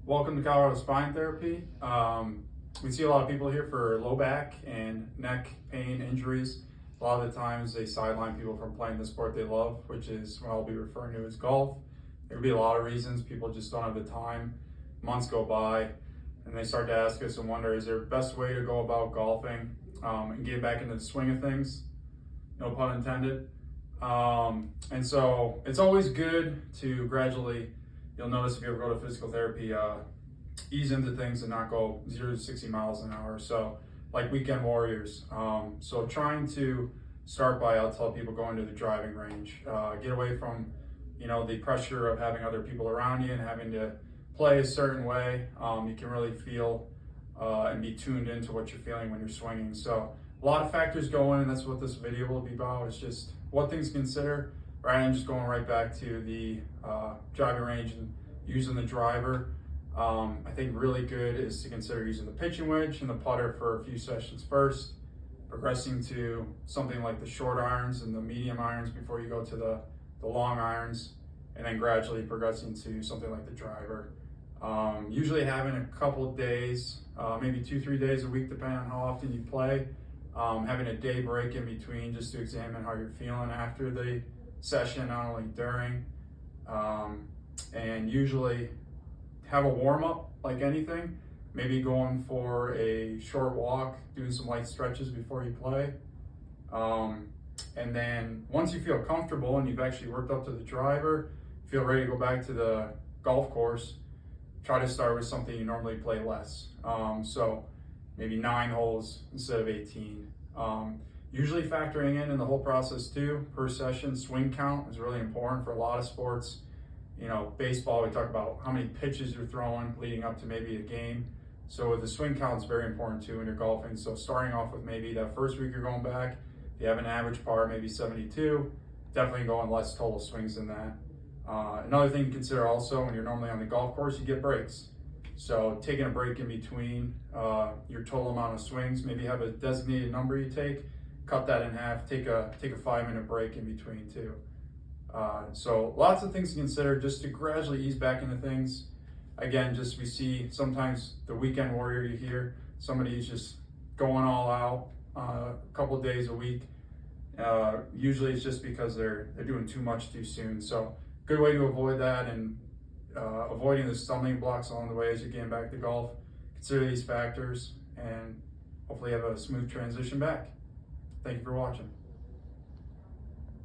Welcome to Colorado Spine Therapy. We see a lot of people here for low back and neck pain injuries. A lot of the times they sideline people from playing the sport they love, which is what I'll be referring to as golf. There could be a lot of reasons. People just don't have the time. Months go by and they start to ask us and wonder, is there a best way to go about golfing and get back into the swing of things? No pun intended. And so it's always good to gradually, you'll notice if you ever go to physical therapy, ease into things and not go 0 to 60 miles an hour. So like weekend warriors. So trying to start by, I'll tell people, going to the driving range, get away from, the pressure of having other people around you and having to play a certain way. You can really feel and be tuned into what you're feeling when you're swinging. So a lot of factors go in, and that's what this video will be about, is just what things to consider, rather than just going right back to the driving range and using the driver. I think really good is to consider using the pitching wedge and the putter for a few sessions first, progressing to something like the short irons and the medium irons before you go to the long irons, and then gradually progressing to something like the driver. Usually having a couple of days, maybe 2-3 days a week, depending on how often you play. Having a day break in between just to examine how you're feeling after the session, not only during, and usually have a warm-up like anything, maybe going for a short walk, doing some light stretches before you play. And then once you feel comfortable and you've actually worked up to the driver, feel ready to go back to the golf course, try to start with something you normally play less. So maybe 9 holes instead of 18. Usually factoring in the whole process too, per session, swing count is really important for a lot of sports. Baseball, we talk about how many pitches you're throwing leading up to maybe a game. So the swing count is very important too when you're golfing. So starting off with maybe that first week you're going back, if you have an average par, maybe 72, definitely going less total swings than that. Another thing to consider also, when you're normally on the golf course, you get breaks. So taking a break in between your total amount of swings, maybe have a designated number you take, cut that in half, take a 5-minute break in between too. So lots of things to consider just to gradually ease back into things. Again, we see sometimes the weekend warrior you hear, somebody who's just going all out a couple of days a week. Usually it's just because they're doing too much too soon. So good way to avoid that and avoiding the stumbling blocks along the way as you're getting back to golf. Consider these factors and hopefully have a smooth transition back. Thank you for watching.